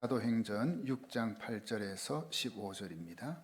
사도행전 6장 8절에서 15절입니다.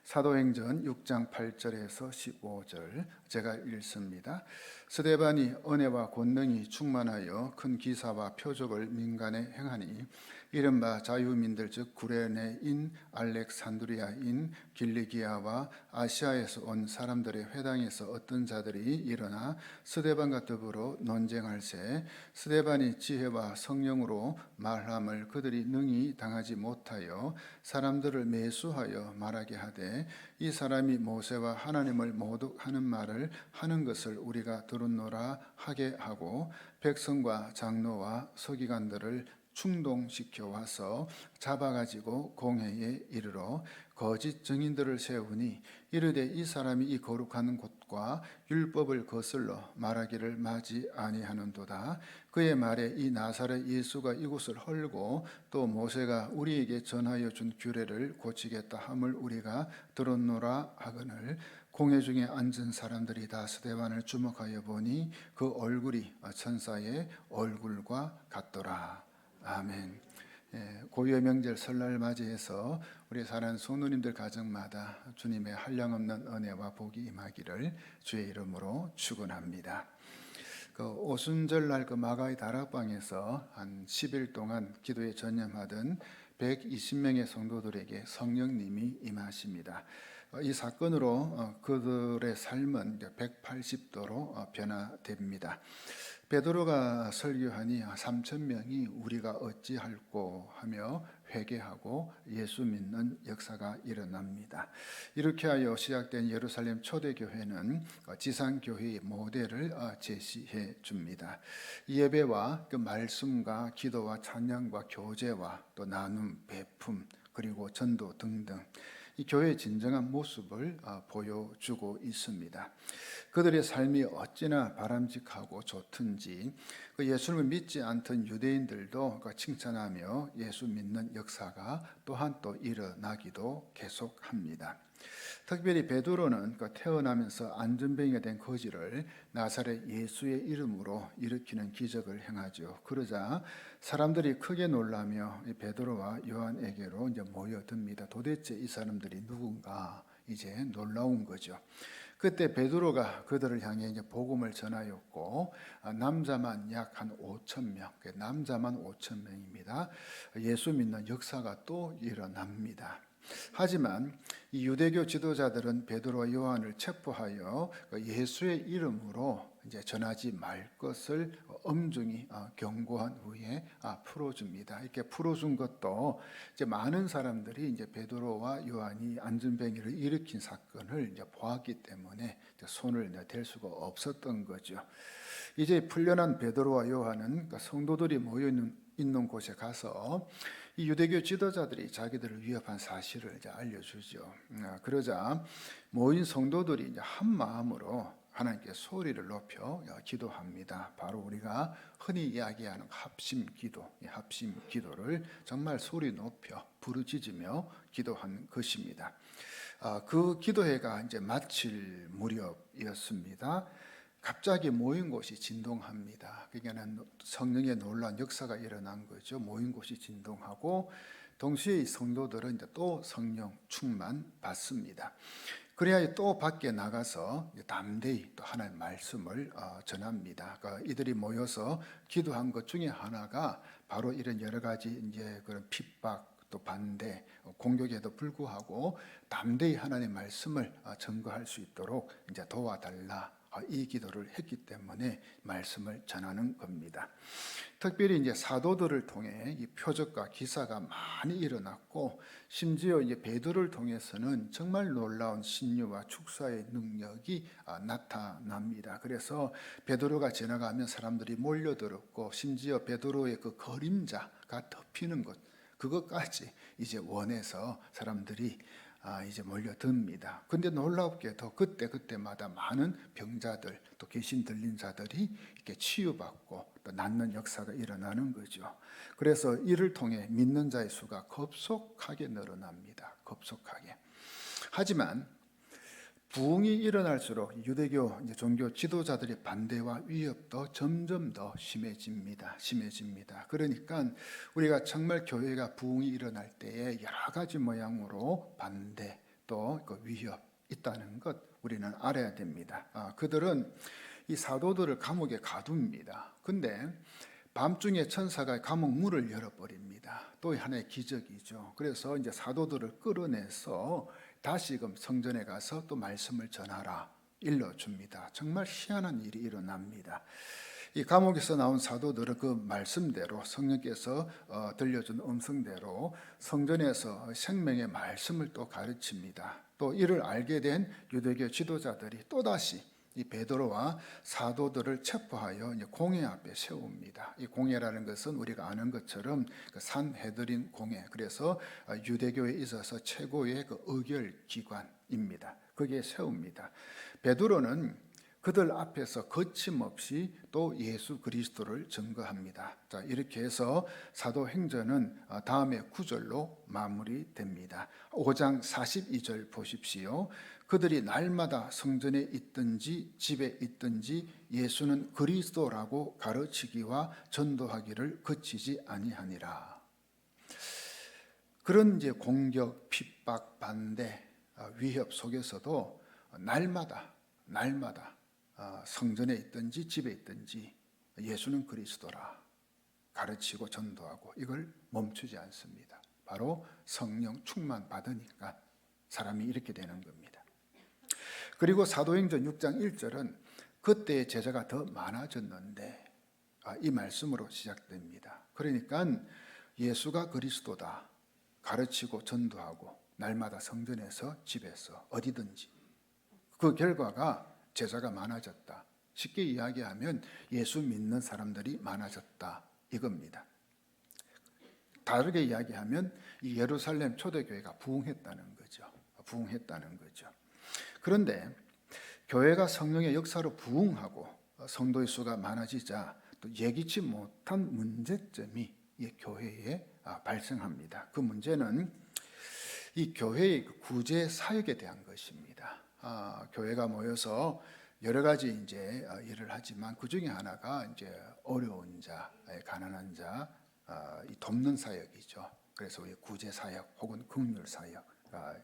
사도행전 6장 8절에서 15절 제가 읽습니다. 스데반이 은혜와 권능이 충만하여 큰 기사와 표적을 민간에 행하니 이른바 자유민들 즉 구레네인 알렉산드리아인 길리기아와 아시아에서 온 사람들의 회당에서 어떤 자들이 일어나 스데반과 더불어 논쟁할세 스데반이 지혜와 성령으로 말함을 그들이 능히 당하지 못하여 사람들을 매수하여 말하게 하되 이 사람이 모세와 하나님을 모독하는 말을 하는 것을 우리가 들었노라 하게 하고 백성과 장로와 서기관들을 충동시켜 와서 잡아가지고 공회에 이르러 거짓 증인들을 세우니 이르되 이 사람이 이 거룩한 곳과 율법을 거슬러 말하기를 마지 아니하는도다. 그의 말에 이 나사렛 예수가 이곳을 헐고 또 모세가 우리에게 전하여 준 규례를 고치겠다 함을 우리가 들었노라 하거늘 공회 중에 앉은 사람들이 다 스데반을 주목하여 보니 그 얼굴이 천사의 얼굴과 같더라. 아멘. 고유의 명절 설날 맞이해서 우리 사랑하는 성도님들 가정마다 주님의 한량없는 은혜와 복이 임하기를 주의 이름으로 축원합니다. 오순절날 마가의 다락방에서 한 10일 동안 기도에 전념하던 120명의 성도들에게 성령님이 임하십니다. 이 사건으로 그들의 삶은 180도로 변화됩니다. 베드로가 설교하니 3,000명이 우리가 어찌할꼬 하며 회개하고 예수 믿는 역사가 일어납니다. 이렇게 하여 시작된 예루살렘 초대교회는 지상교회의 모델을 제시해 줍니다. 예배와 그 말씀과 기도와 찬양과 교제와 또 나눔, 베품 그리고 전도 등등 이 교회의 진정한 모습을 보여주고 있습니다. 그들의 삶이 어찌나 바람직하고 좋든지 그 예수를 믿지 않던 유대인들도 칭찬하며 예수 믿는 역사가 또한 또 일어나기도 계속합니다. 특별히 베드로는 태어나면서 안전뱅이가 된 거지를 나사렛 예수의 이름으로 일으키는 기적을 행하죠. 그러자 사람들이 크게 놀라며 베드로와 요한에게로 이제 모여듭니다. 도대체 이 사람들이 누군가 이제 놀라운 거죠. 그때 베드로가 그들을 향해 이제 복음을 전하였고 남자만 약 한 5,000명, 남자만 5,000명입니다. 예수 믿는 역사가 또 일어납니다. 하지만 이 유대교 지도자들은 베드로와 요한을 체포하여 예수의 이름으로 이제 전하지 말 것을 엄중히 경고한 후에 풀어줍니다. 이렇게 풀어준 것도 이제 많은 사람들이 이제 베드로와 요한이 안전뱅이를 일으킨 사건을 이제 보았기 때문에 손을 댈 수가 없었던 거죠. 이제 풀려난 베드로와 요한은 성도들이 모여 있는 곳에 가서 이 유대교 지도자들이 자기들을 위협한 사실을 이제 알려주죠. 그러자 모인 성도들이 이제 한 마음으로 하나님께 소리를 높여 기도합니다. 바로 우리가 흔히 이야기하는 합심 기도, 이 합심 기도를 정말 소리 높여 부르짖으며 기도한 것입니다. 그 기도회가 이제 마칠 무렵이었습니다. 갑자기 모인 곳이 진동합니다. 그러니까 성령의 놀라운 역사가 일어난 거죠. 모인 곳이 진동하고 동시에 이 성도들은 이제 또 성령 충만 받습니다. 그래야 또 밖에 나가서 담대히 또 하나님의 말씀을 전합니다. 이들이 모여서 기도한 것 중에 하나가 바로 이런 여러 가지 이제 그런 핍박 또 반대, 공격에도 불구하고 담대히 하나님의 말씀을 증거할 수 있도록 이제 도와달라. 이 기도를 했기 때문에 말씀을 전하는 겁니다. 특별히 이제 사도들을 통해 이 표적과 기사가 많이 일어났고 심지어 이제 베드로를 통해서는 정말 놀라운 신유와 축사의 능력이 나타납니다. 그래서 베드로가 지나가면 사람들이 몰려들었고 심지어 베드로의 그 그림자가 덮이는 것 그것까지 이제 원해서 사람들이 이제 몰려듭니다. 근데 놀랍게도 그때마다 많은 병자들 또 귀신 들린 자들이 이렇게 치유받고 또 낫는 역사가 일어나는 거죠. 그래서 이를 통해 믿는 자의 수가 급속하게 늘어납니다. 급속하게. 하지만 부흥이 일어날수록 유대교 이제 종교 지도자들의 반대와 위협도 점점 더 심해집니다. 그러니까 우리가 정말 교회가 부흥이 일어날 때에 여러 가지 모양으로 반대 또 그 위협 있다는 것 우리는 알아야 됩니다. 그들은 이 사도들을 감옥에 가둡니다. 근데 밤중에 천사가 감옥 문을 열어버립니다. 또 하나의 기적이죠. 그래서 이제 사도들을 끌어내서 다시금 성전에 가서 또 말씀을 전하라 일러줍니다. 정말 희한한 일이 일어납니다. 이 감옥에서 나온 사도들은 그 말씀대로 성령께서 들려준 음성대로 성전에서 생명의 말씀을 또 가르칩니다. 또 이를 알게 된 유대교 지도자들이 또다시 이 베드로와 사도들을 체포하여 이제 공회 앞에 세웁니다. 이 공회라는 것은 우리가 아는 것처럼 그 산헤드린 공회, 그래서 유대교에 있어서 최고의 그 의결 기관입니다. 거기에 세웁니다. 베드로는 그들 앞에서 거침없이 또 예수 그리스도를 증거합니다. 자, 이렇게 해서 사도행전은 다음에 9절로 마무리됩니다. 5장 42절 보십시오. 그들이 날마다 성전에 있든지 집에 있든지 예수는 그리스도라고 가르치기와 전도하기를 그치지 아니하니라. 그런 이제 공격, 핍박, 반대, 위협 속에서도 날마다 성전에 있든지 집에 있든지 예수는 그리스도라 가르치고 전도하고 이걸 멈추지 않습니다. 바로 성령 충만 받으니까 사람이 이렇게 되는 겁니다. 그리고 사도행전 6장 1절은 그때의 제자가 더 많아졌는데 이 말씀으로 시작됩니다. 그러니까 예수가 그리스도다 가르치고 전도하고 날마다 성전에서 집에서 어디든지 그 결과가 제자가 많아졌다. 쉽게 이야기하면 예수 믿는 사람들이 많아졌다 이겁니다. 다르게 이야기하면 이 예루살렘 초대교회가 부흥했다는 거죠. 그런데 교회가 성령의 역사로 부흥하고 성도의 수가 많아지자 또 예기치 못한 문제점이 이 교회에 발생합니다. 그 문제는 이 교회의 구제 사역에 대한 것입니다. 교회가 모여서 여러 가지 이제 일을 하지만 그 중에 하나가 이제 어려운 자, 가난한 자, 이 돕는 사역이죠. 그래서 우리 구제 사역 혹은 긍휼 사역.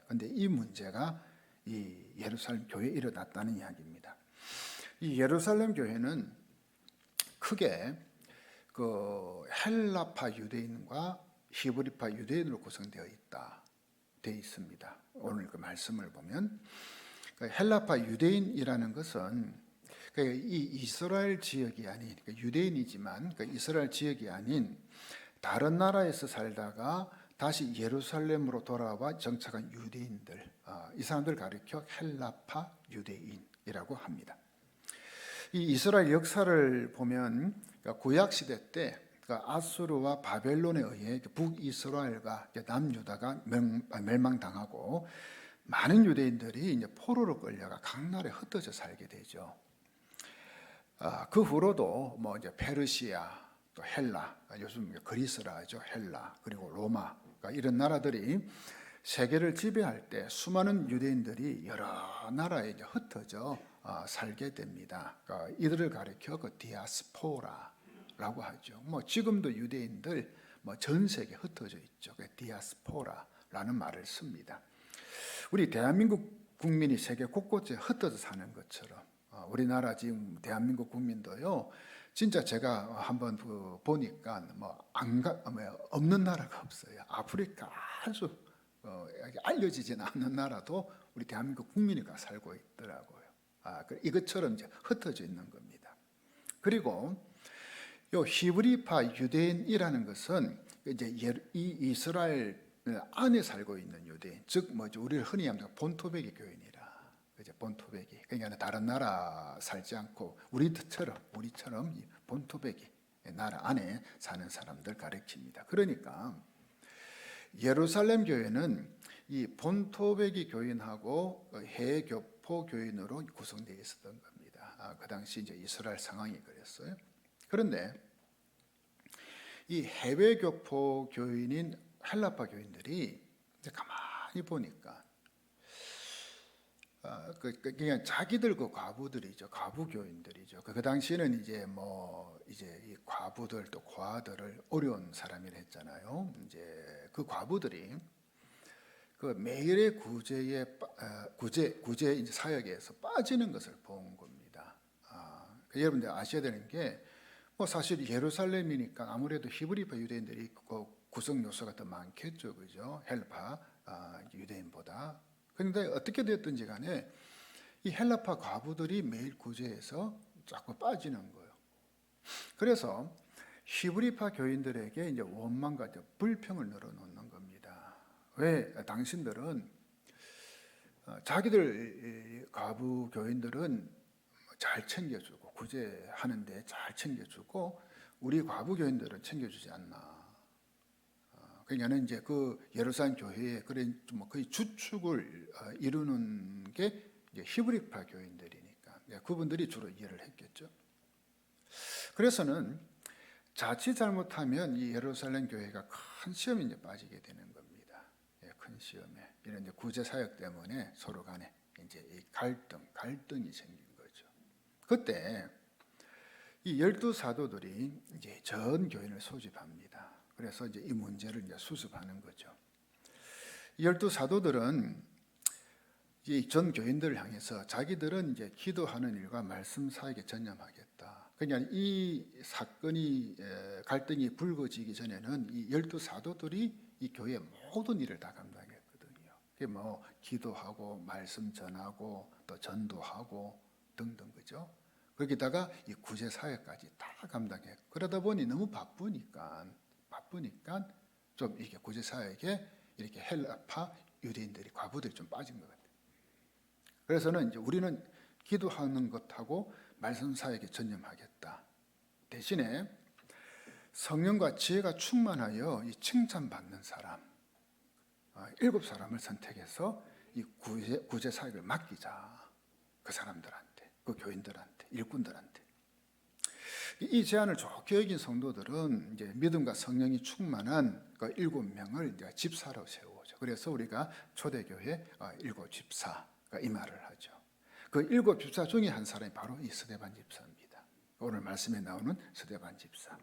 근데 이 문제가 이 예루살렘 교회에 일어났다는 이야기입니다. 이 예루살렘 교회는 크게 그 헬라파 유대인과 히브리파 유대인으로 구성되어 있습니다. 오늘 그 말씀을 보면 헬라파 유대인이라는 것은 이 이스라엘 지역이 아닌 유대인이지만 이스라엘 지역이 아닌 다른 나라에서 살다가 다시 예루살렘으로 돌아와 정착한 유대인들, 이 사람들 가리켜 헬라파 유대인이라고 합니다. 이 이스라엘 역사를 보면 구약 시대 때 아수르와 바벨론에 의해 북이스라엘과 남유다가 멸망당하고 많은 유대인들이 이제 포로로 끌려가 각 나라에 흩어져 살게 되죠. 그 후로도 뭐 이제 페르시아, 또 헬라, 요즘 그리스라 하죠. 헬라, 그리고 로마, 이런 나라들이 세계를 지배할 때 수많은 유대인들이 여러 나라에 이제 흩어져 살게 됩니다. 이들을 가리켜 그 디아스포라라고 하죠. 뭐 지금도 유대인들 뭐 전 세계 흩어져 있죠. 그 디아스포라라는 말을 씁니다. 우리 대한민국 국민이 세계 곳곳에 흩어져 사는 것처럼 우리나라 지금 대한민국 국민도요. 진짜 제가 한번 보니까 없는 나라가 없어요. 아프리카 아주 알려지지는 않는 나라도 우리 대한민국 국민이가 살고 있더라고요. 이것처럼 이제 흩어져 있는 겁니다. 그리고 요 히브리파 유대인이라는 것은 이제 이 이스라엘 안에 살고 있는 유대인, 즉 뭐죠? 우리를 흔히 하면 본토백이 교인이라. 이제 본토백이 그러니까 다른 나라 살지 않고 우리처럼 본토백이 나라 안에 사는 사람들 가리킵니다. 그러니까 예루살렘 교회는 이 본토백이 교인하고 해외 교포 교인으로 구성되어 있었던 겁니다. 그 당시 이제 이스라엘 상황이 그랬어요. 그런데 이 해외 교포 교인인 헬라파 교인들이 이제 가만히 보니까 그냥 자기들 그 과부들이죠. 과부 교인들이죠. 그 당시에는 이제 이제 이 과부들 또 고아들을 어려운 사람이라 했잖아요. 이제 그 과부들이 그 매일의 구제 이제 사역에서 빠지는 것을 본 겁니다. 여러분들 아셔야 되는 게 사실 예루살렘이니까 아무래도 히브리파 유대인들이 그 구성 요소가 더 많겠죠, 그죠? 헬파 유대인보다. 그런데 어떻게 됐든지 간에 이 헬라파 과부들이 매일 구제해서 자꾸 빠지는 거예요. 그래서 히브리파 교인들에게 이제 원망과 불평을 늘어놓는 겁니다. 왜 당신들은 자기들 과부 교인들은 잘 챙겨주고 구제하는데 잘 챙겨주고 우리 과부 교인들은 챙겨주지 않나. 그러니까는 이제 그 예루살렘 교회의 그런 거의 주축을 이루는 게 이제 히브리파 교인들이니까 그분들이 주로 이해를 했겠죠. 그래서는 자칫 잘못하면 이 예루살렘 교회가 큰 시험에 이제 빠지게 되는 겁니다. 큰 시험에 이런 이제 구제 사역 때문에 서로 간에 이제 이 갈등이 생긴 거죠. 그때 이 12사도들이 이제 전 교인을 소집합니다. 그래서 이제 이 문제를 이제 수습하는 거죠. 이 12사도들은 이 전 교인들을 향해서 자기들은 이제 기도하는 일과 말씀 사역에 전념하겠다. 그러니까 이 사건이 갈등이 불거지기 전에는 이 12사도들이 이 교회의 모든 일을 다 감당했거든요. 그게 기도하고 말씀 전하고 또 전도하고 등등 그죠. 거기다가 이 구제 사역까지 다 감당해. 그러다 보니 너무 바쁘니까 좀 이게 구제 사역에 이렇게 헬라파 유대인들이 과부들이 좀 빠진 것 같아요. 그래서는 이제 우리는 기도하는 것하고 말씀 사역에 전념하겠다. 대신에 성령과 지혜가 충만하여 이 칭찬받는 사람 7사람을 선택해서 이 구제 사역을 맡기자. 그 사람들한테, 그 교인들한테, 일꾼들한테. 이 제안을 좋게 여긴 성도들은 이제 믿음과 성령이 충만한 그 7명을 이제 집사로 세우죠. 그래서 우리가 초대교회 7집사가 이 말을 하죠. 그 7집사 중에 한 사람이 바로 이 스데반 집사입니다. 오늘 말씀에 나오는 스데반 집사.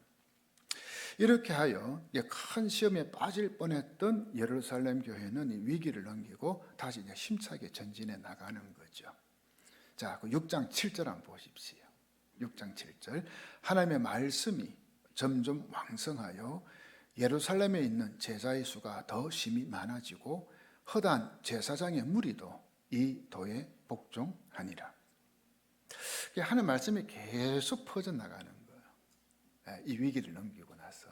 이렇게 하여 큰 시험에 빠질 뻔했던 예루살렘 교회는 이 위기를 넘기고 다시 이제 힘차게 전진해 나가는 거죠. 자, 그 6장 7절 한번 보십시오. 6장 7절. 하나님의 말씀이 점점 왕성하여 예루살렘에 있는 제자의 수가 더 심히 많아지고 허다한 제사장의 무리도 이 도에 복종하니라. 하나님의 말씀이 계속 퍼져나가는 거예요. 이 위기를 넘기고 나서.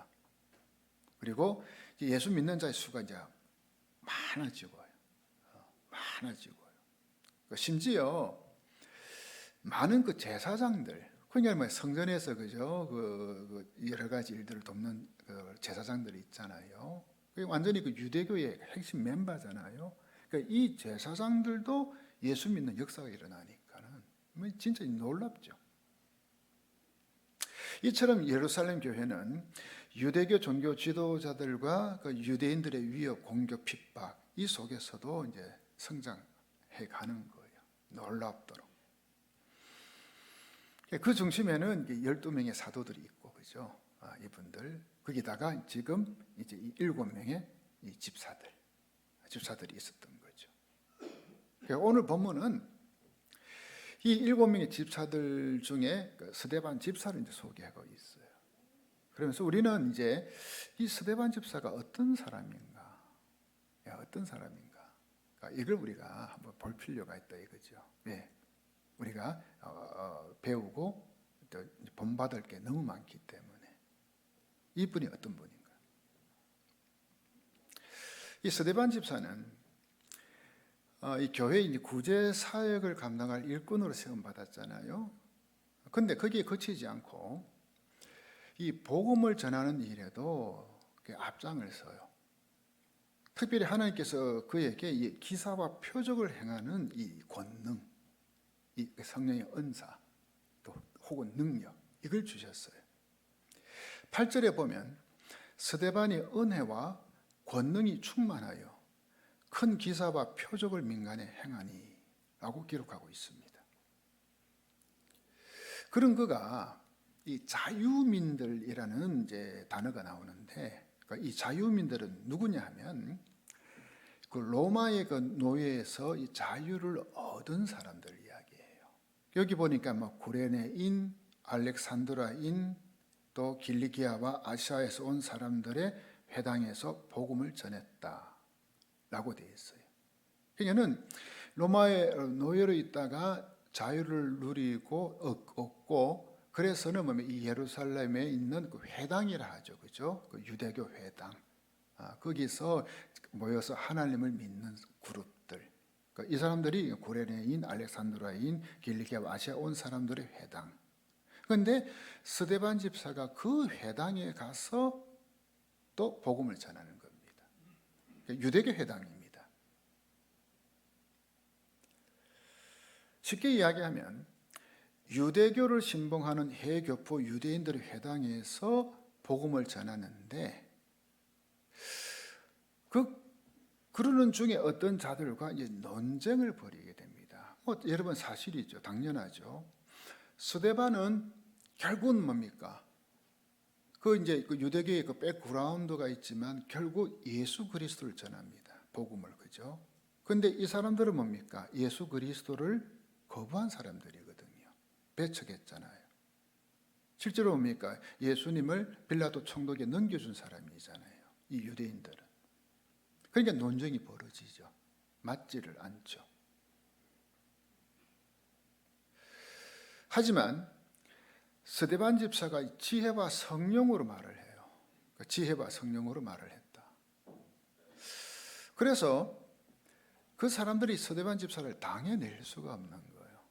그리고 예수 믿는 자의 수가 이제 많아지고요. 심지어 많은 그 제사장들, 그냥 성전에서 그죠, 그 여러 가지 일들을 돕는 그 제사장들이 있잖아요. 완전히 그 유대교의 핵심 멤버잖아요. 그러니까 이 제사장들도 예수 믿는 역사가 일어나니까는 진짜 놀랍죠. 이처럼 예루살렘 교회는 유대교 종교 지도자들과 그 유대인들의 위협, 공격, 핍박 이 속에서도 이제 성장해 가는 거예요. 놀랍도록. 그 중심에는 12명의 사도들이 있고, 그죠? 이분들. 거기다가 지금 이제 이 7명의 이 집사들이 있었던 거죠. 오늘 본문은 이 7명의 집사들 중에 그 스데반 집사를 이제 소개하고 있어요. 그러면서 우리는 이제 이 스데반 집사가 어떤 사람인가? 이걸 우리가 한번 볼 필요가 있다 이거죠. 네. 우리가 배우고 또 본받을 게 너무 많기 때문에 이분이 어떤 분인가? 이 스데반 집사는 이 교회 이제 구제 사역을 감당할 일꾼으로 세움 받았잖아요. 그런데 거기에 그치지 않고 이 복음을 전하는 일에도 앞장을 서요. 특별히 하나님께서 그에게 이 기사와 표적을 행하는 이 권능, 이 성령의 은사, 또 혹은 능력 이걸 주셨어요. 8절에 보면 스데반이 은혜와 권능이 충만하여 큰 기사와 표적을 민간에 행하니 라고 기록하고 있습니다. 그런 그가 이 자유민들이라는 이제 단어가 나오는데, 그러니까 이 자유민들은 누구냐 하면 그 로마의 그 노예에서 이 자유를 얻은 사람들 이야기예요. 여기 보니까 뭐 구레네인, 알렉산드라인, 또 길리기아와 아시아에서 온 사람들의 회당에서 복음을 전했다라고 되어 있어요. 그러니까는 로마의 노예로 있다가 자유를 누리고 얻고, 그래서는 뭐냐면 이 예루살렘에 있는 그 회당이라 하죠, 그죠? 그 유대교 회당. 거기서 모여서 하나님을 믿는 그룹들. 그러니까 이 사람들이 구레네인, 알렉산드라인, 길리기아, 아시아 온 사람들의 회당. 그런데 스데반 집사가 그 회당에 가서 또 복음을 전하는 겁니다. 그러니까 유대교 회당입니다. 쉽게 이야기하면 유대교를 신봉하는 해교포 유대인들의 회당에서 복음을 전하는데, 그러는 중에 어떤 자들과 이제 논쟁을 벌이게 됩니다. 여러분 사실이죠. 당연하죠. 스데반은 결국은 뭡니까? 이제 그 유대교의 그 백그라운드가 있지만 결국 예수 그리스도를 전합니다. 복음을, 그죠? 근데 이 사람들은 뭡니까? 예수 그리스도를 거부한 사람들이거든요. 배척했잖아요. 실제로 뭡니까? 예수님을 빌라도 총독에 넘겨준 사람이잖아요. 이 유대인들은. 그러니까 논쟁이 벌어지죠. 맞지를 않죠. 하지만 스데반 집사가 지혜와 성령으로 말을 해요. 지혜와 성령으로 말을 했다. 그래서 그 사람들이 스데반 집사를 당해낼 수가 없는 거예요.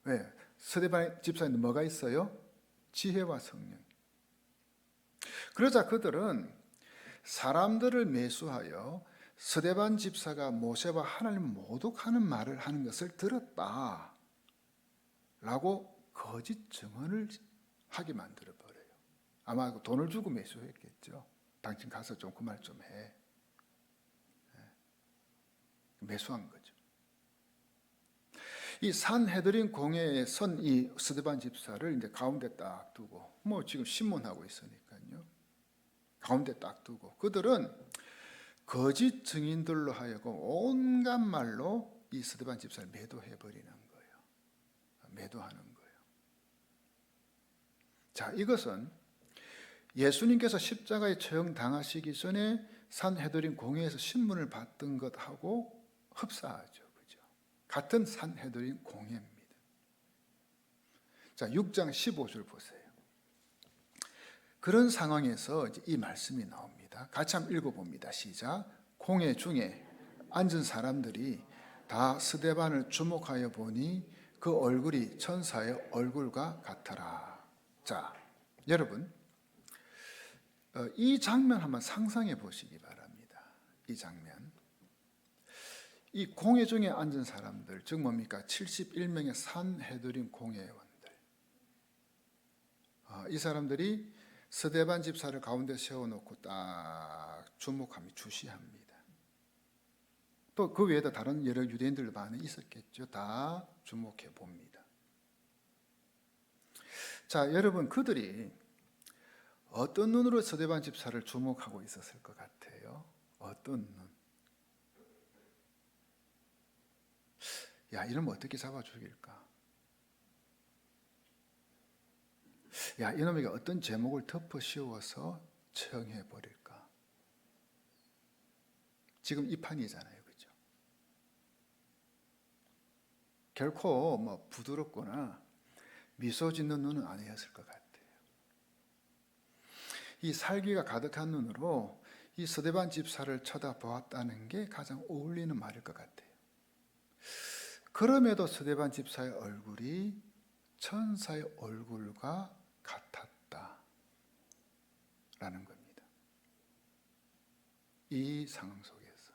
왜? 스데반 집사에는 뭐가 있어요? 지혜와 성령. 그러자 그들은 사람들을 매수하여 스데반 집사가 모세와 하나님을 모독하는 말을 하는 것을 들었다 라고 거짓 증언을 하게 만들어버려요. 아마 돈을 주고 매수했겠죠. 당신 가서 좀 그 말 좀 해. 매수한 거죠. 이 산헤드린 공회에 선 이 스데반 집사를 이제 가운데 딱 두고, 뭐 지금 신문하고 있으니까요. 가운데 딱 두고 그들은 거짓 증인들로 하여금 온갖 말로 이 스데반 집사를 매도해 버리는 거예요. 매도하는 거예요. 자, 이것은 예수님께서 십자가에 처형당하시기 전에 산헤드린 공회에서 신문을 받던 것하고 흡사하죠. 그죠? 같은 산헤드린 공회입니다. 자, 6장 15절 보세요. 그런 상황에서 이제 이 말씀이 나옵니다. 같이 한번 읽어봅니다. 시작. 공회 중에 앉은 사람들이 다 스데반을 주목하여 보니 그 얼굴이 천사의 얼굴과 같더라. 자, 여러분, 이 장면 한번 상상해 보시기 바랍니다. 이 장면. 이 공회 중에 앉은 사람들, 즉 뭡니까? 71명의 산헤드린 공회원들. 이 사람들이 스데반 집사를 가운데 세워놓고 딱 주목하며 주시합니다. 또 그 외에도 다른 여러 유대인들 많이 있었겠죠. 다 주목해 봅니다. 자, 여러분, 그들이 어떤 눈으로 스데반 집사를 주목하고 있었을 것 같아요? 어떤 눈? 야, 이러면 어떻게 잡아 죽일까? 야, 이놈에게 어떤 제목을 덮어 씌워서 처형해 버릴까? 지금 이 판이잖아요, 그죠? 결코 뭐 부드럽거나 미소 짓는 눈은 아니었을 것 같아요. 이 살기가 가득한 눈으로 이 스데반 집사를 쳐다보았다는 게 가장 어울리는 말일 것 같아요. 그럼에도 스데반 집사의 얼굴이 천사의 얼굴과 같았다라는 겁니다. 이 상황 속에서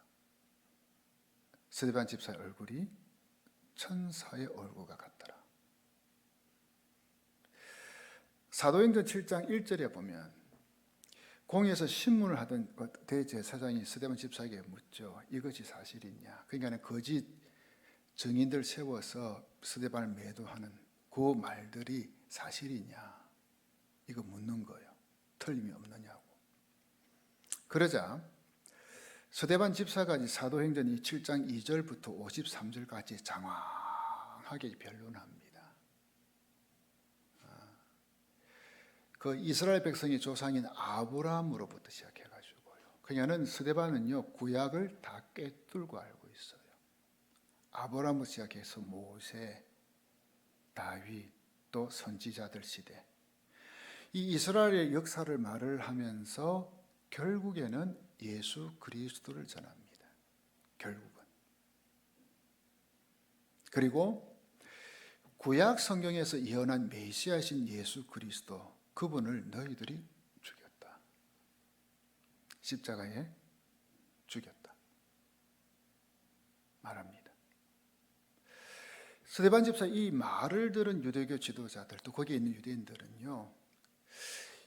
스데반 집사의 얼굴이 천사의 얼굴과 같더라. 사도행전 7장 1절에 보면 공회에서 신문을 하던 대제사장이 스데반 집사에게 묻죠. 이것이 사실이냐? 그러니까 거짓 증인들 세워서 스데반을 매도하는 그 말들이 사실이냐, 이거 묻는 거예요. 틀림이 없느냐고. 그러자 스데반 집사가 사도행전 7장 2절부터 53절까지 장황하게 변론합니다. 그 이스라엘 백성의 조상인 아브라함으로부터 시작해가지고요. 그녀는 스데반은요 구약을 다 꿰뚫고 알고 있어요. 아브라함부터 시작해서 모세, 다윗, 또 선지자들 시대, 이 이스라엘의 역사를 말을 하면서 결국에는 예수 그리스도를 전합니다. 결국은. 그리고 구약 성경에서 예언한 메시아신 예수 그리스도, 그분을 너희들이 죽였다. 십자가에 죽였다. 말합니다. 스데반 집사 이 말을 들은 유대교 지도자들, 또 거기에 있는 유대인들은요,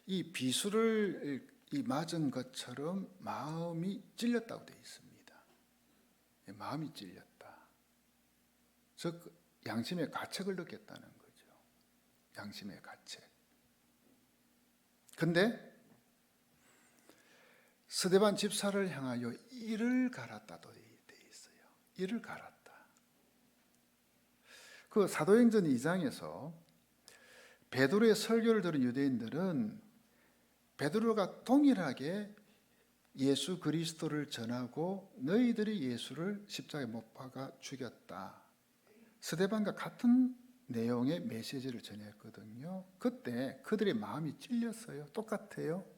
이 비수를 맞은 것처럼 마음이 찔렸다고 되어 있습니다. 마음이 찔렸다. 즉 양심의 가책을 느꼈다는 거죠. 양심의 가책. 근데 스데반 집사를 향하여 이를 갈았다도 되어 있어요. 이를 갈았다. 그 사도행전 2장에서 베드로의 설교를 들은 유대인들은 베드로가 동일하게 예수 그리스도를 전하고 너희들이 예수를 십자가에 못 박아 죽였다, 스데반과 같은 내용의 메시지를 전했거든요. 그때 그들의 마음이 찔렸어요. 똑같아요.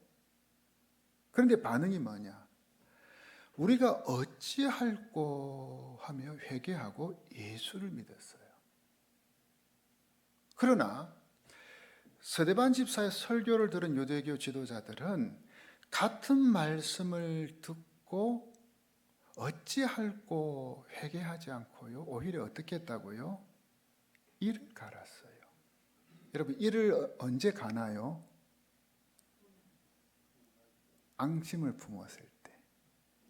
그런데 반응이 뭐냐? 우리가 어찌할꼬 하며 회개하고 예수를 믿었어요. 그러나 스데반 집사의 설교를 들은 유대교 지도자들은 같은 말씀을 듣고 어찌할꼬 회개하지 않고요, 오히려 어떻게 했다고요? 이를 갈았어요. 여러분, 이를 언제 가나요? 앙심을 품었을 때,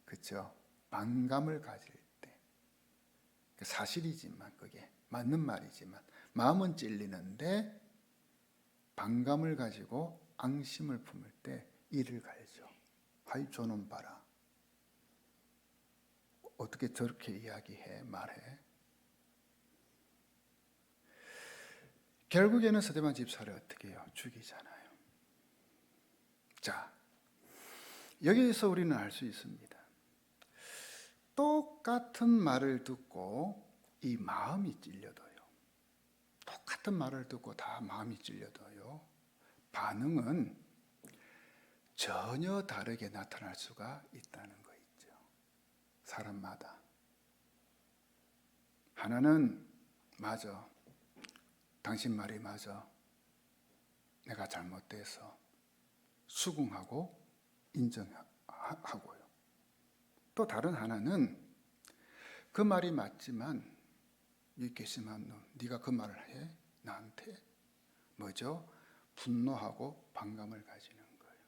그렇죠? 반감을 가질 때. 사실이지만, 그게 맞는 말이지만 마음은 찔리는데 반감을 가지고 앙심을 품을 때 이를 갈죠. 하이 저놈 봐라, 어떻게 저렇게 이야기해, 말해. 결국에는 스데반 집사를 어떻게 해요? 죽이잖아요. 자, 여기에서 우리는 알 수 있습니다. 똑같은 말을 듣고 이 마음이 찔려도요, 똑같은 말을 듣고 다 마음이 찔려도요, 반응은 전혀 다르게 나타날 수가 있다는 거 있죠. 사람마다. 하나는 맞아, 당신 말이 맞아, 내가 잘못돼서 수긍하고 인정하고요. 또 다른 하나는 그 말이 맞지만 이 괘씸한 놈, 네가 그 말을 해? 나한테? 뭐죠? 분노하고 반감을 가지는 거예요.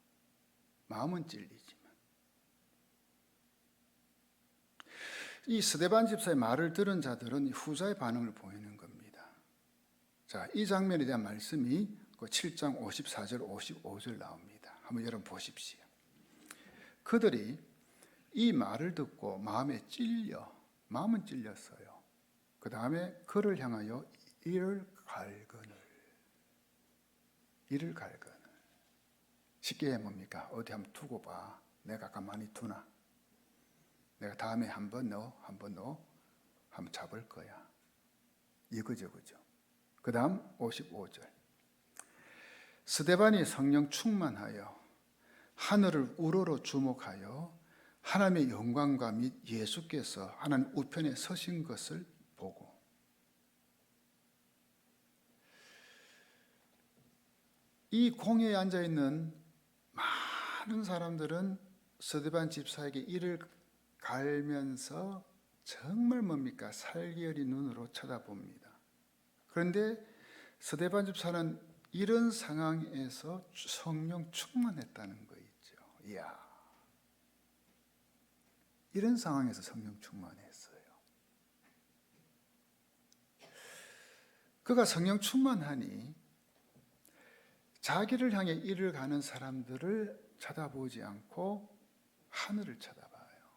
마음은 찔리지만. 이 스데반 집사의 말을 들은 자들은 후자의 반응을 보이는 겁니다. 자, 이 장면에 대한 말씀이 그 7장 54절 55절 나옵니다. 한번 여러분 보십시오. 그들이 이 말을 듣고 마음은 찔렸어요. 그 다음에 그를 향하여 이를 갈거늘. 쉽게 뭡니까? 어디 한번 두고 봐. 내가 가만히 두나? 내가 다음에 한번 한번 잡을 거야. 이거죠, 그죠? 그 다음 55절. 스데반이 성령 충만하여 하늘을 우러러 주목하여 하나님의 영광과 및 예수께서 하나님 우편에 서신 것을 보고. 이 공회에 앉아있는 많은 사람들은 스데반 집사에게 이를 갈면서 정말 뭡니까? 살기어린 눈으로 쳐다봅니다. 그런데 스데반 집사는 이런 상황에서 성령 충만했다는 거 있죠. 이야, 이런 상황에서 성령 충만했어요. 그가 성령 충만하니 자기를 향해 이를 가는 사람들을 쳐다보지 않고 하늘을 쳐다봐요.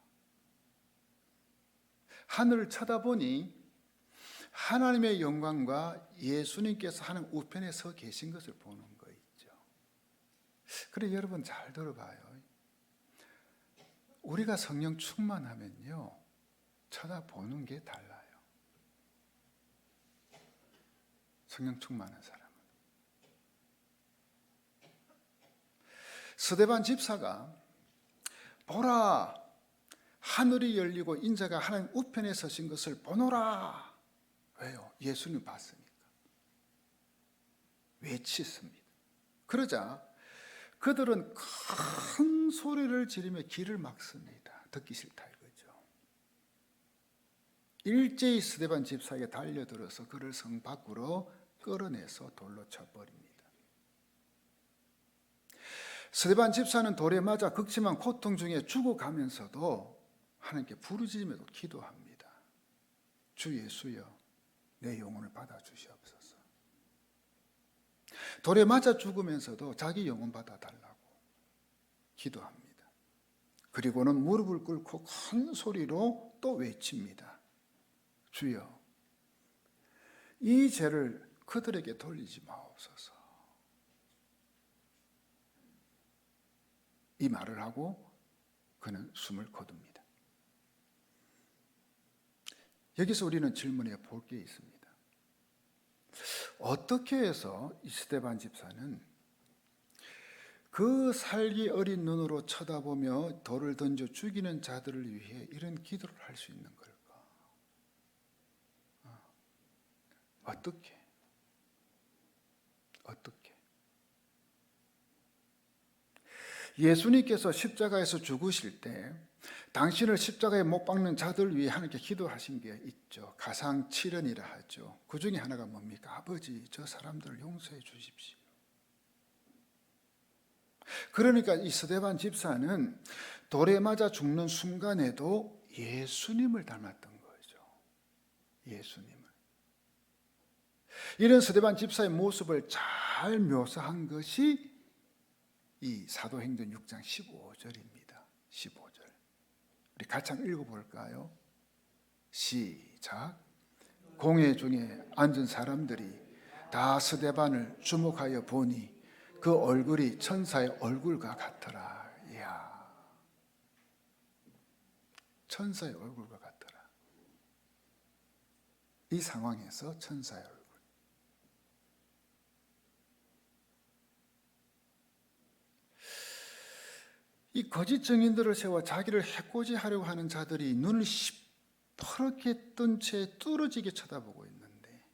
하늘을 쳐다보니 하나님의 영광과 예수님께서 하는 우편에 서 계신 것을 보는 거 있죠. 그래, 여러분 잘 들어봐요. 우리가 성령 충만하면요, 쳐다보는 게 달라요. 성령 충만한 사람은. 스데반 집사가 보라, 하늘이 열리고 인자가 하나님 우편에 서신 것을 보노라. 왜요? 예수님 봤으니까. 외쳤습니다. 그러자 그들은 큰 소리를 지르며 길을 막습니다. 듣기 싫다 이거죠. 일제히 스데반 집사에게 달려들어서 그를 성 밖으로 끌어내서 돌로 쳐버립니다. 스데반 집사는 돌에 맞아 극심한 고통 중에 죽어가면서도 하나님께 부르짖으면서 기도합니다. 주 예수여, 내 영혼을 받아주시옵소서. 돌에 맞아 죽으면서도 자기 영혼 받아달라고 기도합니다. 그리고는 무릎을 꿇고 큰 소리로 또 외칩니다. 주여, 이 죄를 그들에게 돌리지 마옵소서. 이 말을 하고 그는 숨을 거둡니다. 여기서 우리는 질문해 볼 게 있습니다. 어떻게 해서 이 스데반 집사는 그 살기 어린 눈으로 쳐다보며 돌을 던져 죽이는 자들을 위해 이런 기도를 할 수 있는 걸까? 어떻게? 예수님께서 십자가에서 죽으실 때 당신을 십자가에 못 박는 자들 위해 하나님께 기도하신 게 있죠. 가상칠언이라 하죠. 그 중에 하나가 뭡니까? 아버지, 저 사람들을 용서해 주십시오. 그러니까 이 스데반 집사는 돌에 맞아 죽는 순간에도 예수님을 닮았던 거죠. 예수님을. 이런 스데반 집사의 모습을 잘 묘사한 것이 이 사도행전 6장 15절입니다. 15절. 우리 같이 한번 읽어볼까요? 시작. 공회 중에 앉은 사람들이 다 스데반을 주목하여 보니 그 얼굴이 천사의 얼굴과 같더라. 이야, 천사의 얼굴과 같더라. 이 상황에서 천사의 얼굴. 이 거짓 증인들을 세워 자기를 해코지하려고 하는 자들이 눈을 시퍼렇게 뜬 채 뚫어지게 쳐다보고 있는데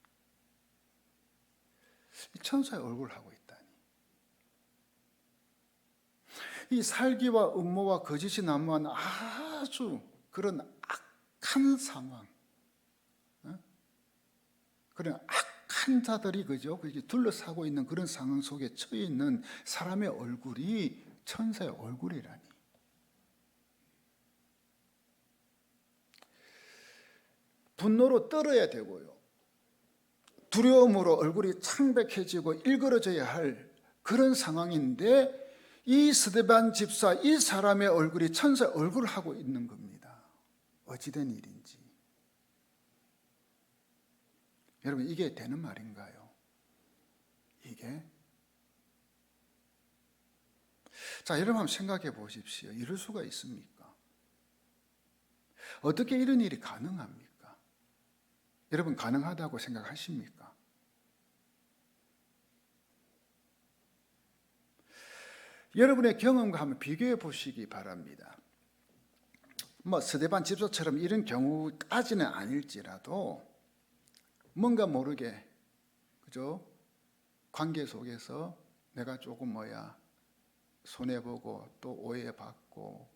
이 천사의 얼굴을 하고 있다니. 이 살기와 음모와 거짓이 난무한 아주 그런 악한 상황, 그런 악한 자들이 그죠? 그렇게 둘러싸고 있는 그런 상황 속에 처해 있는 사람의 얼굴이 천사의 얼굴이라니. 분노로 떨어야 되고요, 두려움으로 얼굴이 창백해지고 일그러져야 할 그런 상황인데 이 스데반 집사, 이 사람의 얼굴이 천사의 얼굴을 하고 있는 겁니다. 어찌된 일인지. 여러분, 이게 되는 말인가요? 이게? 자, 여러분 한번 생각해 보십시오. 이럴 수가 있습니까? 어떻게 이런 일이 가능합니까? 여러분, 가능하다고 생각하십니까? 여러분의 경험과 한번 비교해 보시기 바랍니다. 스데반 집사처럼 이런 경우까지는 아닐지라도 뭔가 모르게, 그죠? 관계 속에서 내가 조금 손해보고 또 오해받고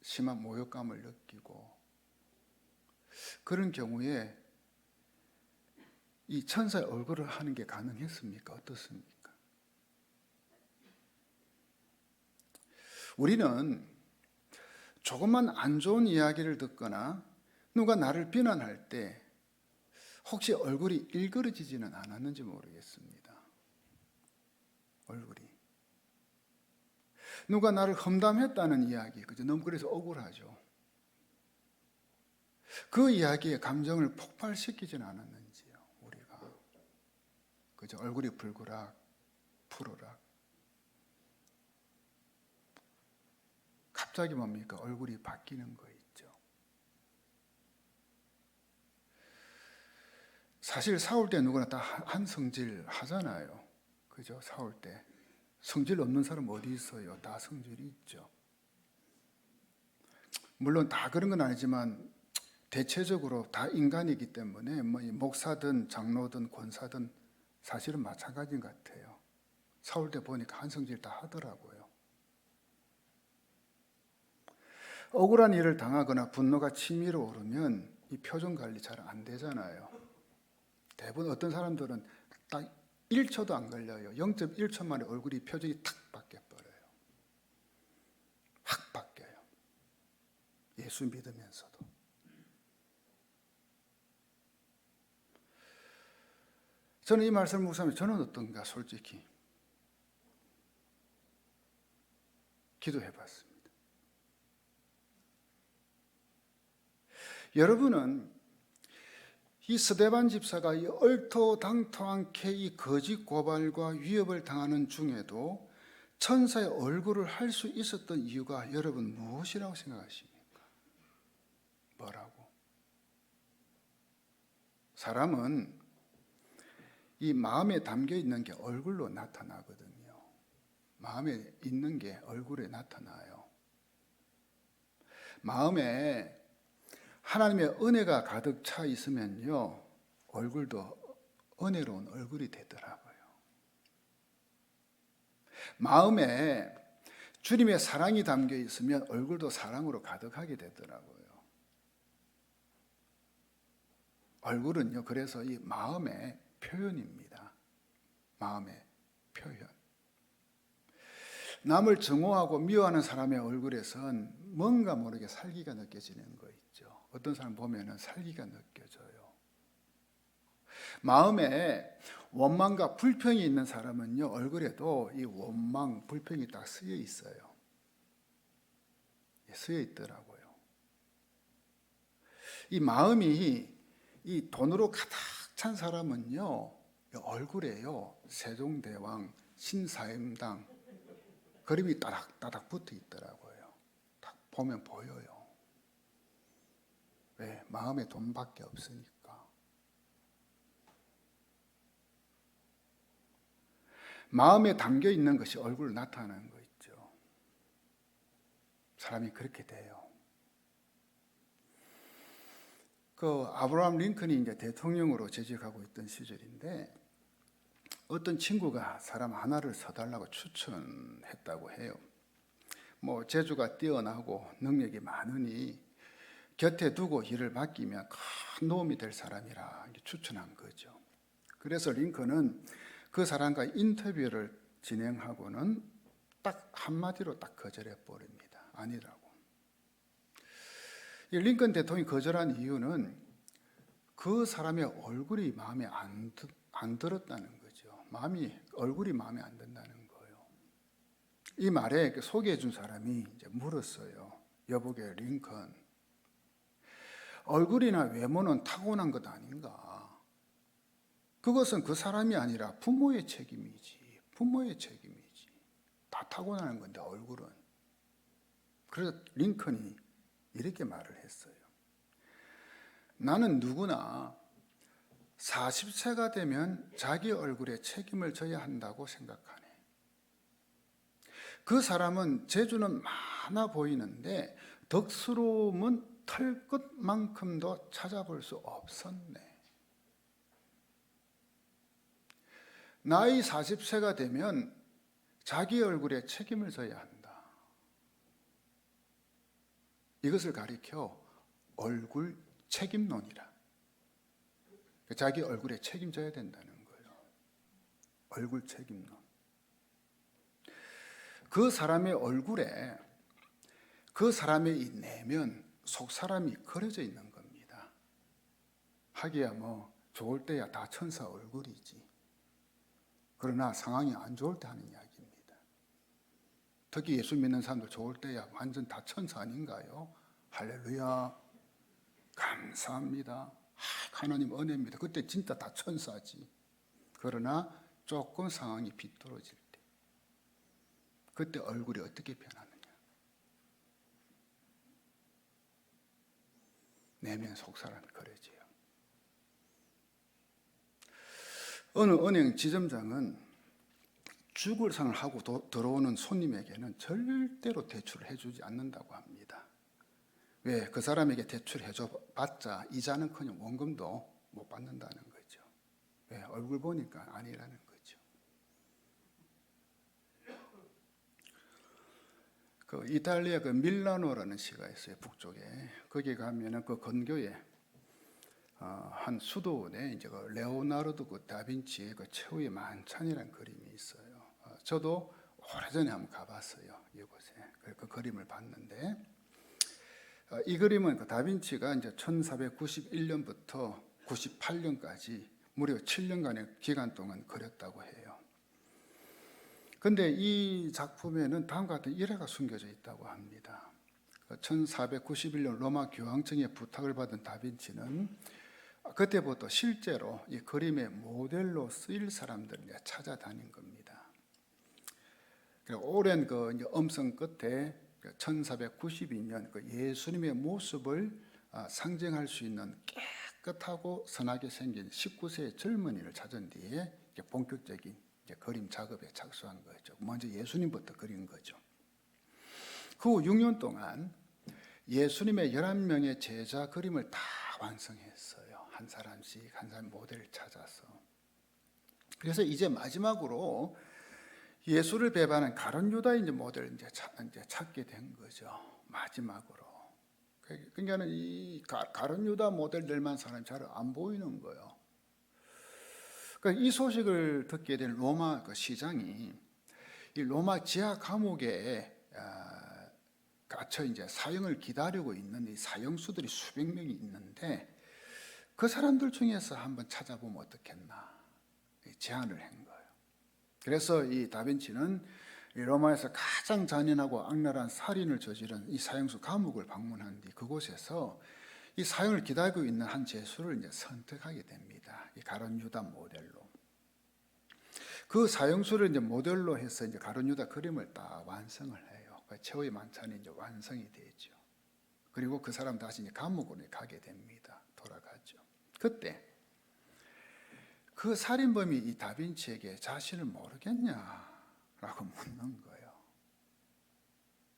심한 모욕감을 느끼고 그런 경우에 이 천사의 얼굴을 하는 게 가능했습니까? 어떻습니까? 우리는 조금만 안 좋은 이야기를 듣거나 누가 나를 비난할 때 혹시 얼굴이 일그러지지는 않았는지 모르겠습니다. 얼굴이. 누가 나를 험담했다는 이야기, 그죠? 너무 그래서 억울하죠. 그 이야기에 감정을 폭발시키지는 않았는지요, 우리가. 그죠? 얼굴이 불그락, 푸르락. 갑자기 뭡니까? 얼굴이 바뀌는 거 있죠. 사실 싸울 때 누구나 다 한 성질 하잖아요. 그죠? 싸울 때. 성질 없는 사람 어디 있어요? 다 성질이 있죠. 물론 다 그런 건 아니지만 대체적으로 다 인간이기 때문에 뭐 목사든 장로든 권사든 사실은 마찬가지인 것 같아요. 싸울 때 보니까 한 성질 다 하더라고요. 억울한 일을 당하거나 분노가 치밀어 오르면 이 표정 관리 잘 안 되잖아요. 대부분 어떤 사람들은 딱 1초도 안 걸려요. 0.1초 만에 얼굴이 표정이 탁 바뀌어버려요. 확 바뀌어요. 예수 믿으면서도. 저는 이 말씀을 묵상하면서 저는 어떤가 솔직히 기도해봤습니다. 여러분은 이 스데반 집사가 이 얼토당토않게 이 거짓 고발과 위협을 당하는 중에도 천사의 얼굴을 할 수 있었던 이유가 여러분 무엇이라고 생각하십니까? 뭐라고? 사람은 이 마음에 담겨 있는 게 얼굴로 나타나거든요. 마음에 있는 게 얼굴에 나타나요. 마음에 하나님의 은혜가 가득 차 있으면요, 얼굴도 은혜로운 얼굴이 되더라고요. 마음에 주님의 사랑이 담겨 있으면 얼굴도 사랑으로 가득하게 되더라고요. 얼굴은요, 그래서 이 마음의 표현입니다. 마음의 표현. 남을 증오하고 미워하는 사람의 얼굴에선 뭔가 모르게 살기가 느껴지는 거 있죠. 어떤 사람 보면은 살기가 느껴져요. 마음에 원망과 불평이 있는 사람은요, 얼굴에도 이 원망, 불평이 딱 쓰여 있어요. 쓰여 있더라고요. 이 마음이 이 돈으로 가득 찬 사람은요, 얼굴에요, 세종대왕, 신사임당 그림이 따닥따닥 붙어 있더라고요. 딱 보면 보여요. 왜? 마음에 돈밖에 없으니까. 마음에 담겨 있는 것이 얼굴로 나타나는 거 있죠. 사람이 그렇게 돼요. 그 아브라함 링컨이 이제 대통령으로 재직하고 있던 시절인데 어떤 친구가 사람 하나를 서달라고 추천했다고 해요. 뭐 재주가 뛰어나고 능력이 많으니 곁에 두고 일을 맡기면 큰 도움이 될 사람이라 추천한 거죠. 그래서 링컨은 그 사람과 인터뷰를 진행하고는 딱 한마디로 딱 거절해 버립니다. 아니라고. 이 링컨 대통령이 거절한 이유는 그 사람의 얼굴이 마음에 안 들었다는 거죠. 얼굴이 마음에 안 든다는 거예요. 이 말에 소개해 준 사람이 이제 물었어요. 여보게 링컨, 얼굴이나 외모는 타고난 것 아닌가? 그것은 그 사람이 아니라 부모의 책임이지. 부모의 책임이지. 다 타고나는 건데 얼굴은. 그래서 링컨이 이렇게 말을 했어요. 나는 누구나 40세가 되면 자기 얼굴에 책임을 져야 한다고 생각하네. 그 사람은 재주는 많아 보이는데 덕스러움은 털끝만큼도 찾아볼 수 없었네. 나이 40세가 되면 자기 얼굴에 책임을 져야 한다. 이것을 가리켜 얼굴 책임론이라. 자기 얼굴에 책임져야 된다는 거예요. 얼굴 책임론. 그 사람의 얼굴에 그 사람의 이 내면 속 사람이 그려져 있는 겁니다. 하기야 뭐 좋을 때야 다 천사 얼굴이지. 그러나 상황이 안 좋을 때 하는 이야기입니다. 특히 예수 믿는 사람들 좋을 때야 완전 다 천사 아닌가요? 할렐루야. 감사합니다. 하나님 은혜입니다. 그때 진짜 다 천사지. 그러나 조금 상황이 비뚤어질 때, 그때 얼굴이 어떻게 변하느냐. 내면 속사람이 그래져요. 어느 은행 지점장은 죽을 상을 하고 들어오는 손님에게는 절대로 대출을 해주지 않는다고 합니다. 왜? 그 사람에게 대출해줘봤자 이자는커녕 원금도 못 받는다는 거죠. 왜? 얼굴 보니까 아니라는 거죠. 그 이탈리아 그 밀라노라는 시가 있어요. 북쪽에. 거기 가면은 그 근교에 한 수도원에 이제 그 레오나르도 그 다빈치의 그 최후의 만찬이라는 그림이 있어요. 저도 오래전에 한번 가봤어요. 이곳에. 그 그림을 봤는데, 이 그림은 그 다빈치가 이제 1491년부터 98년까지 무려 7년간의 기간 동안 그렸다고 해요. 근데 이 작품에는 다음과 같은 일화가 숨겨져 있다고 합니다. 1491년 로마 교황청의 부탁을 받은 다빈치는 그때부터 실제로 이 그림의 모델로 쓰일 사람들을 찾아다닌 겁니다. 오랜 그 엄성 끝에 1492년 그 예수님의 모습을 상징할 수 있는 깨끗하고 선하게 생긴 19세의 젊은이를 찾은 뒤에 본격적인 그림 작업에 착수한 거죠. 먼저 예수님부터 그린 거죠. 그 후 6년 동안 예수님의 11명의 제자 그림을 다 완성했어요. 한 사람씩 한 사람 모델을 찾아서. 그래서 이제 마지막으로 예수를 배반한 가룟 유다의 모델을 이제 찾게 된 거죠. 마지막으로. 그러니까는 이 가룟 유다 모델들만 사람이 잘 안 보이는 거예요. 그러니까 이 소식을 듣게 된 로마 그 시장이 이 로마 지하 감옥에 갇혀 이제 사형을 기다리고 있는 이 사형수들이 수백 명이 있는데, 그 사람들 중에서 한번 찾아보면 어떻겠나 제안을 한 거예요. 그래서 이 다빈치는 이 로마에서 가장 잔인하고 악랄한 살인을 저지른 이 사형수 감옥을 방문한 뒤 그곳에서 이 사형을 기다리고 있는 한 죄수를 이제 선택하게 됩니다. 이 가룟 유다 모델로. 그 사형수를 이제 모델로 해서 이제 가룟 유다 그림을 다 완성을 해요. 최후의 만찬이 이제 완성이 되죠. 그리고 그 사람 다시 이제 감옥으로 가게 됩니다. 돌아가죠. 그때 그 살인범이 이 다빈치에게 자신을 모르겠냐라고 묻는 거예요.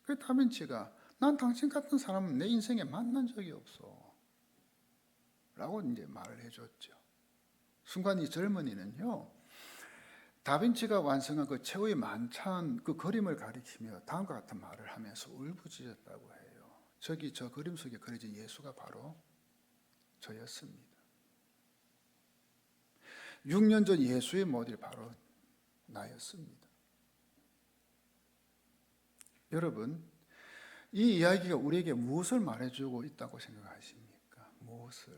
그 다빈치가 난 당신 같은 사람은 내 인생에 만난 적이 없어 라고 이제 말을 해줬죠. 순간 이 젊은이는요, 다빈치가 완성한 그 최후의 만찬 그 그림을 가리키며 다음과 같은 말을 하면서 울부짖었다고 해요. 저기 저 그림 속에 그려진 예수가 바로 저였습니다. 6년 전 예수의 모델이 바로 나였습니다. 여러분, 이 이야기가 우리에게 무엇을 말해주고 있다고 생각하십니까? 무엇을?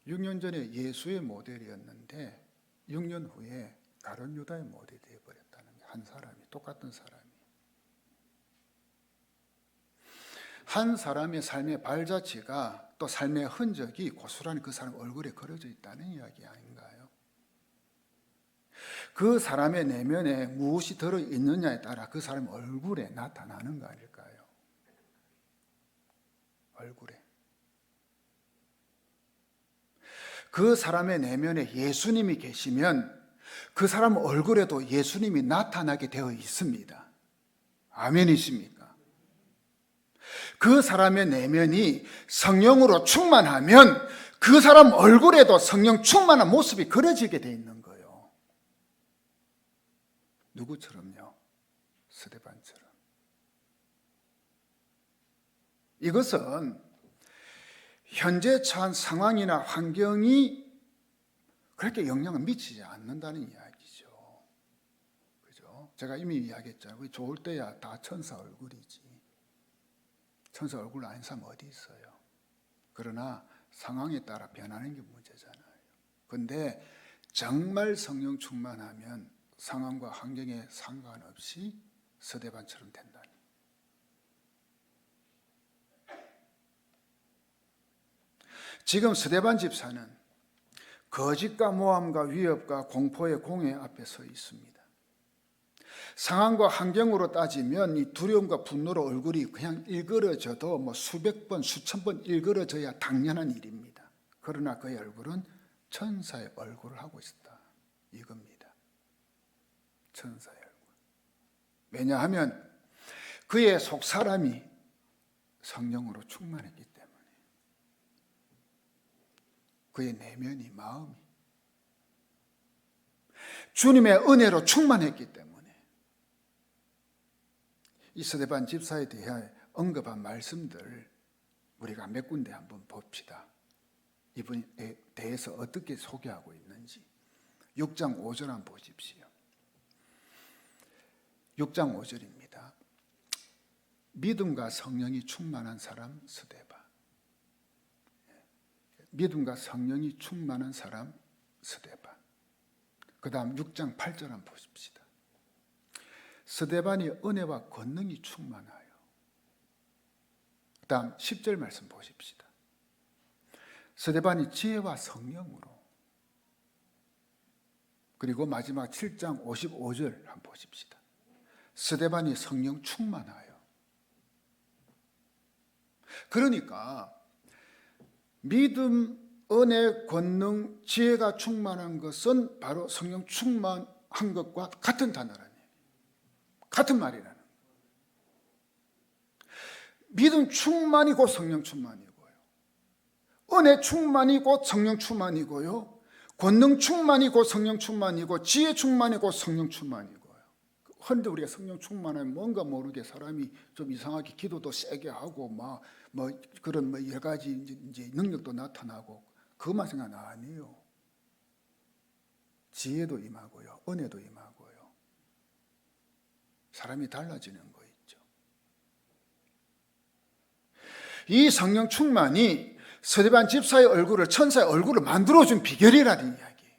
6년 전에 예수의 모델이었는데 6년 후에 가룟 유다의 모델이 되어버렸다는 거예요. 한 사람이, 똑같은 사람이. 한 사람의 삶의 발자취가 또 삶의 흔적이 고스란히 그 사람 얼굴에 그려져 있다는 이야기 아닌가요? 그 사람의 내면에 무엇이 들어있느냐에 따라 그 사람 얼굴에 나타나는 거 아닐까요? 얼굴에. 그 사람의 내면에 예수님이 계시면 그 사람 얼굴에도 예수님이 나타나게 되어 있습니다. 아멘이십니까? 그 사람의 내면이 성령으로 충만하면 그 사람 얼굴에도 성령 충만한 모습이 그려지게 되어 있는 거예요. 누구처럼요? 스데반처럼. 이것은 현재 처한 상황이나 환경이 그렇게 영향을 미치지 않는다는 이야기죠. 그죠? 제가 이미 이야기했잖아요. 좋을 때야 다 천사 얼굴이지. 천사 얼굴 아닌 사람 어디 있어요? 그러나 상황에 따라 변하는 게 문제잖아요. 근데 정말 성령 충만하면 상황과 환경에 상관없이 스데반처럼 된다니. 지금 스데반 집사는 거짓과 모함과 위협과 공포의 공회 앞에 서 있습니다. 상황과 환경으로 따지면 이 두려움과 분노로 얼굴이 그냥 일그러져도 뭐 수백 번, 수천 번 일그러져야 당연한 일입니다. 그러나 그의 얼굴은 천사의 얼굴을 하고 있었다. 이겁니다. 천사의 얼굴. 왜냐하면 그의 속 사람이 성령으로 충만했기 때문에. 그의 내면이, 마음이 주님의 은혜로 충만했기 때문에. 이 스데반 집사에 대해 언급한 말씀들 우리가 몇 군데 한번 봅시다. 이분에 대해서 어떻게 소개하고 있는지. 6장 5절 한번 보십시오. 6장 5절입니다. 믿음과 성령이 충만한 사람 스데반. 믿음과 성령이 충만한 사람 스데반. 그 다음 6장 8절 한번 보십시다. 스데반이 은혜와 권능이 충만하여. 그 다음 10절 말씀 보십시다. 스데반이 지혜와 성령으로. 그리고 마지막 7장 55절 한번 보십시다. 스데반이 성령 충만하여. 그러니까 믿음, 은혜, 권능, 지혜가 충만한 것은 바로 성령 충만한 것과 같은 단어라는 얘기예요. 같은 말이라는 거예요. 믿음 충만이 곧 성령 충만이고요. 은혜 충만이 곧 성령 충만이고요. 권능 충만이 곧 성령 충만이고 지혜 충만이 곧 성령 충만이고요. 그런데 우리가 성령 충만하면 뭔가 모르게 사람이 좀 이상하게 기도도 세게 하고 뭐 그런 여러 가지 이제 능력도 나타나고 그것만 생각은 아니에요. 지혜도 임하고요, 은혜도 임하고요. 사람이 달라지는 거 있죠. 이 성령 충만이 스데반 집사의 얼굴을, 천사의 얼굴을 만들어준 비결이라는 이야기예요.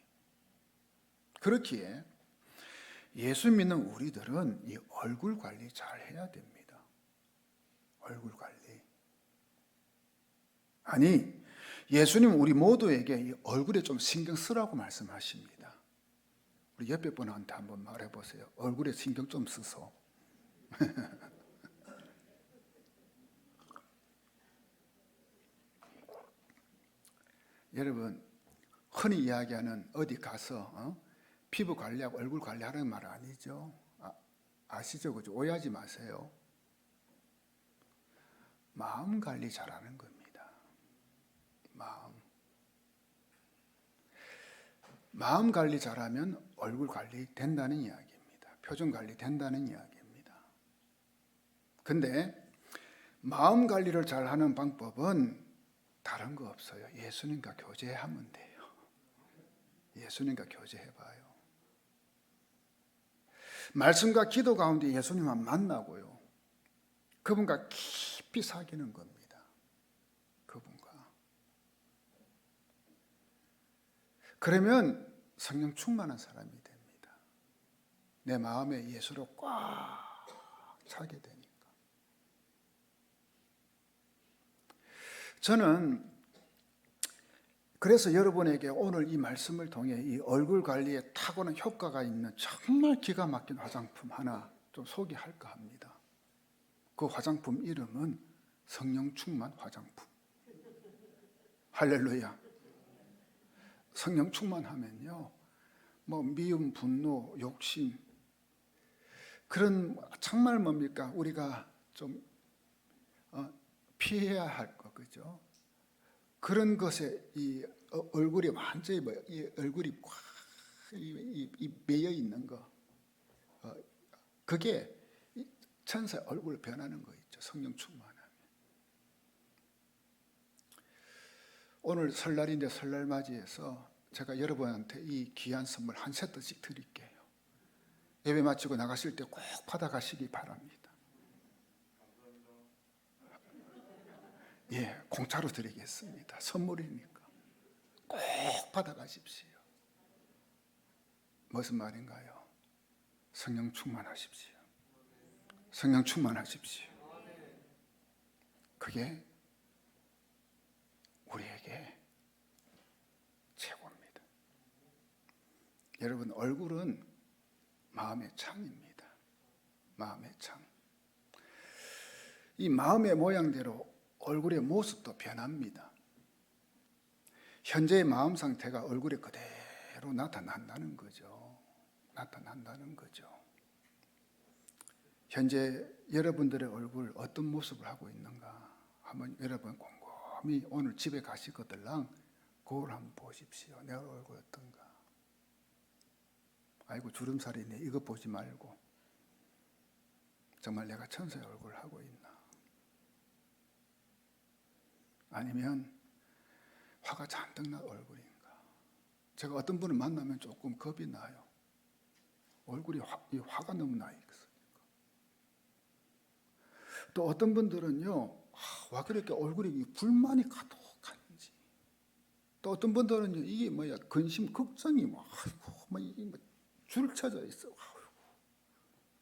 그렇기에 예수 믿는 우리들은 이 얼굴 관리 잘 해야 됩니다. 얼굴 관리. 아니, 예수님 우리 모두에게 이 얼굴에 좀 신경 쓰라고 말씀하십니다. 우리 옆에 분한테 한번 말해보세요. 얼굴에 신경 좀 쓰소. 여러분, 흔히 이야기하는 어디 가서 피부 관리하고 얼굴 관리하는 말 아니죠? 아시죠? 그죠? 오해하지 마세요. 마음 관리 잘하는 겁니다. 마음 관리 잘하면 얼굴 관리 된다는 이야기입니다. 표정 관리 된다는 이야기입니다. 근데 마음 관리를 잘하는 방법은 다른 거 없어요. 예수님과 교제하면 돼요. 예수님과 교제해봐요. 말씀과 기도 가운데 예수님만 만나고요. 그분과 깊이 사귀는 겁니다. 그분과. 그러면 성령 충만한 사람이 됩니다. 내 마음에 예수로 꽉 차게 되니까. 저는 그래서 여러분에게 오늘 이 말씀을 통해 이 얼굴 관리에 탁월한 효과가 있는 정말 기가 막힌 화장품 하나 좀 소개할까 합니다. 그 화장품 이름은 성령 충만 화장품. 할렐루야. 성령 충만하면요, 뭐 미움, 분노, 욕심, 그런 정말 뭡니까? 우리가 좀 피해야 할 거, 그죠? 그런 것에 이 얼굴이 완전히 이 얼굴이 꽉 매여 있는 거, 그게 천사의 얼굴로 변하는 거 있죠. 성령 충만하면. 오늘 설날인데 설날 맞이해서 제가 여러분한테 이 귀한 선물 한 세트씩 드릴게요. 예배 마치고 나가실 때 꼭 받아가시기 바랍니다. 예, 공짜로 드리겠습니다. 선물이니까 꼭 받아가십시오. 무슨 말인가요? 성령 충만하십시오. 성령 충만하십시오. 그게 우리에게 최고입니다. 여러분, 얼굴은 마음의 창입니다. 마음의 창. 이 마음의 모양대로 얼굴의 모습도 변합니다. 현재의 마음 상태가 얼굴에 그대로 나타난다는 거죠. 나타난다는 거죠. 현재 여러분들의 얼굴 어떤 모습을 하고 있는가 한번 여러분 곰곰이 오늘 집에 가시거들랑 거울 한번 보십시오. 내 얼굴 어떤가. 아이고 주름살이네. 이거 보지 말고 정말 내가 천사의 얼굴을 하고 있나. 아니면 화가 잔뜩 난 얼굴인가. 제가 어떤 분을 만나면 조금 겁이 나요. 얼굴이 화가 너무 나 있어요. 또 어떤 분들은요, 와 그렇게 얼굴이 불만이 가득한지. 또 어떤 분들은요, 이게 뭐야 근심 걱정이 뭐 이게 뭐 줄 쳐져 있어.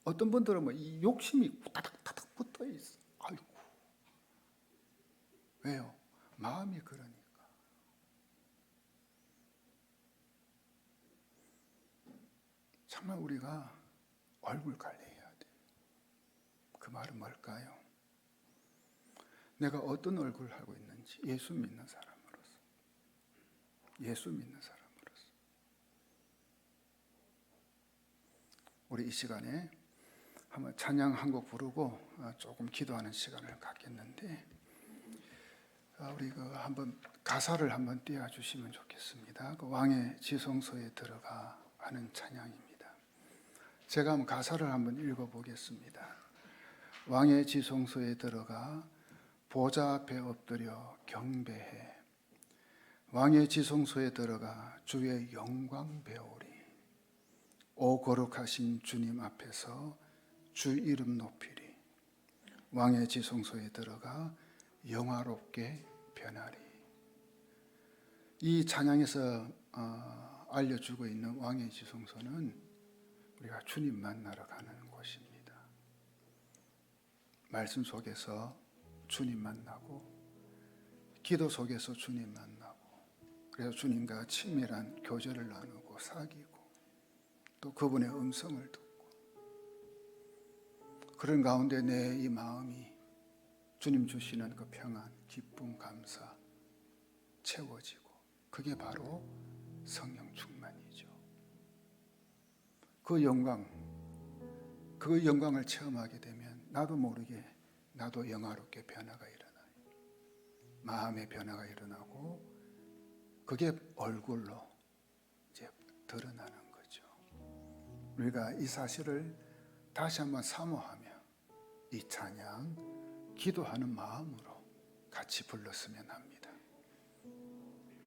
어떤 분들은 뭐 이 욕심이 따닥따닥 붙어 있어. 아이고. 왜요? 마음이 그러니까. 정말 우리가 얼굴 관리해야 돼. 그 말은 뭘까요? 내가 어떤 얼굴을 하고 있는지 예수 믿는 사람으로서. 예수 믿는 사람으로서. 우리 이 시간에 한번 찬양 한 곡 부르고 조금 기도하는 시간을 갖겠는데 우리 그 한번 가사를 한번 띄워주시면 좋겠습니다. 그 왕의 지성소에 들어가 하는 찬양입니다. 제가 한번 가사를 한번 읽어보겠습니다. 왕의 지성소에 들어가 보좌 앞에 엎드려 경배해. 왕의 지성소에 들어가 주의 영광 배우리. 오 거룩하신 주님 앞에서 주 이름 높이리. 왕의 지성소에 들어가 영화롭게 변하리. 이 찬양에서 알려주고 있는 왕의 지성소는 우리가 주님 만나러 가는 곳입니다. 말씀 속에서 주님 만나고 기도 속에서 주님 만나고 그래서 주님과 친밀한 교제를 나누고 사귀고 또 그분의 음성을 듣고 그런 가운데 내 이 마음이 주님 주시는 그 평안, 기쁨, 감사 채워지고 그게 바로 성령 충만이죠. 그 영광을 체험하게 되면 나도 모르게 나도 영화롭게 변화가 일어나요. 마음의 변화가 일어나고 그게 얼굴로 이제 드러나는 거죠. 우리가 이 사실을 다시 한번 사모하며 이 찬양 기도하는 마음으로 같이 불렀으면 합니다.